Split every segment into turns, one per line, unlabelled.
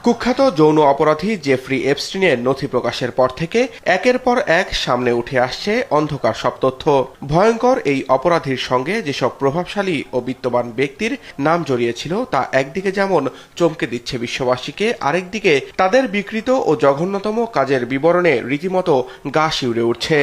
কুখ্যাত যৌন অপরাধী জেফ্রি এপস্টিনের নথি প্রকাশের পর থেকে একের পর এক সামনে উঠে আসছে অন্ধকার সব তথ্য। ভয়ঙ্কর এই অপরাধীর সঙ্গে যেসব প্রভাবশালী ও বিত্তবান ব্যক্তির নাম জড়িয়েছিল তা একদিকে যেমন চমকে দিচ্ছে বিশ্ববাসীকে, আরেকদিকে তাদের বিকৃত ও জঘন্যতম কাজের বিবরণে রীতিমতো গা শিউরে উঠছে।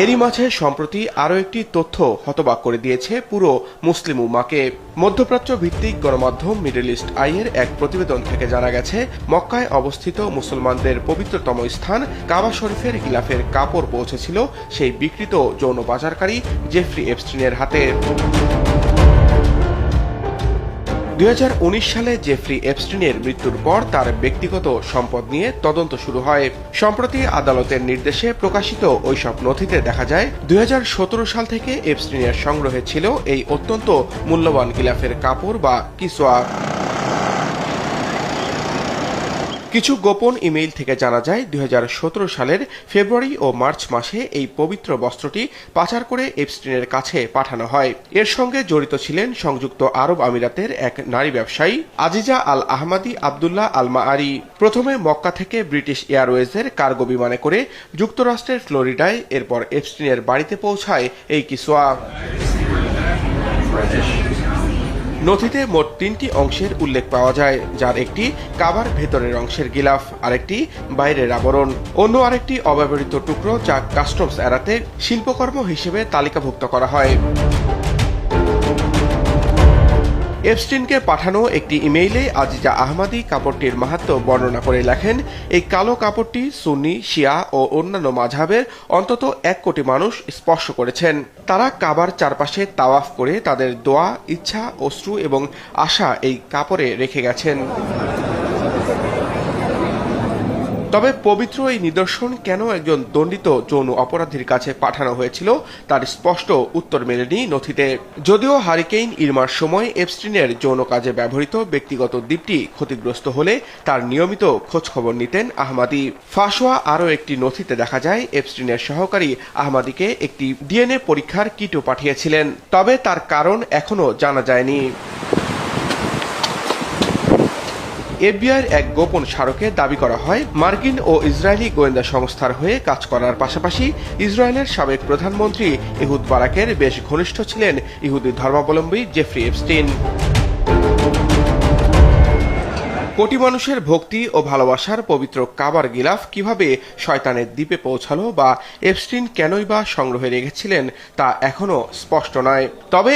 এরই মাঝে সম্প্রতি আরও একটি তথ্য হতবাক করে দিয়েছে পুরো মুসলিম উম্মাকে। মধ্যপ্রাচ্য ভিত্তিক গণমাধ্যম মিডল ইস্ট আইয়ের এক প্রতিবেদন থেকে জানা গেছে, মক্কায় অবস্থিত মুসলমানদের পবিত্রতম স্থান কাবা শরীফের গিলাফের কাপড় পৌঁছেছিল সেই বিকৃত যৌন পাচারকারী জেফ্রি এপস্টিনের হাতে। 2019 সালে জেফ্রি এপস্টিনের মৃত্যুর পর তার ব্যক্তিগত সম্পদ নিয়ে তদন্ত শুরু হয়। সম্প্রতি আদালতের নির্দেশে প্রকাশিত ওইসব নথিতে দেখা যায় 2017 সাল থেকে এপস্টিনের সংগ্রহে ছিল এই অত্যন্ত মূল্যবান গিলাফের কাপড় বা কিসওয়া। কিছু গোপন ইমেইল থেকে জানা যায় 2017 সালের ফেব্রুয়ারি ও মার্চ মাসে এই পবিত্র বস্ত্রটি পাচার করে এপস্টিনের কাছে পাঠানো হয়। এর সঙ্গে জড়িত ছিলেন সংযুক্ত আরব আমিরাতের এক নারী ব্যবসায়ী আজিজা আল আহমাদি আবদুল্লাহ আল মাআরি। প্রথমে মক্কা থেকে ব্রিটিশ এয়ারওয়েজের কার্গো বিমানে করে যুক্তরাষ্ট্রের ফ্লোরিডায়, এরপর এপস্টিনের বাড়িতে পৌঁছায় এই কিসওয়া। নথিতে মোট 3টি অংশের উল্লেখ পাওয়া যায়, যার একটি কাবার ভেতরের অংশের গিলাফ, আরেকটি বাইরের আবরণ, অন্য আরেকটি অব্যবহৃত টুকরো যা কাস্টমস এড়াতে শিল্পকর্ম হিসেবে তালিকাভুক্ত করা হয়। এপস্টিনকে পাঠানো একটি ইমেইলে আজিজা আহমাদি কাপড়টির মাহাত্ম্য বর্ণনা করে লেখেন, এই কালো কাপড়টি সুন্নি, শিয়া ও অন্যান্য মাযহাবের অন্তত 1 কোটি মানুষ স্পর্শ করেছেন। তারা কাবার চারপাশে তাওয়াফ করে তাদের দোয়া, ইচ্ছা, অশ্রু এবং আশা এই কাপড়ে রেখে গেছেন। তবে পবিত্র এই নিদর্শন কেন একজন দণ্ডিত যৌন অপরাধীর কাছে পাঠানো হয়েছিল তার স্পষ্ট উত্তর মেলেনি নথিতে। যদিও হারিকেইন ইরমার সময় এপস্টিনের যৌন কাজে ব্যবহৃত ব্যক্তিগত দ্বীপটি ক্ষতিগ্রস্ত হলে তার নিয়মিত খোঁজখবর নিতেন আহমাদি। ফাঁস হওয়া আরও একটি নথিতে দেখা যায় এপস্টিনের সহকারী আহমাদিকে একটি ডিএনএ পরীক্ষার কিটও পাঠিয়েছিলেন, তবে তার কারণ এখনও জানা যায়নি। এফবিআইয়ের এক গোপন স্মারকে দাবি করা হয়, মার্কিন ও ইসরায়েলি গোয়েন্দা সংস্থার হয়ে কাজ করার পাশাপাশি ইসরায়েলের সাবেক প্রধানমন্ত্রী ইহুদ বারাকের বেশ ঘনিষ্ঠ ছিলেন ইহুদি ধর্মাবলম্বী জেফ্রি এপস্টিন। কোটি মানুষের ভক্তি ও ভালোবাসার পবিত্র কাবার গিলাফ কিভাবে শয়তানের দ্বীপে পৌঁছালো বা এপস্টিন কেনই বা সংগ্রহে রেখেছিলেন তা এখনও স্পষ্ট নয়। তবে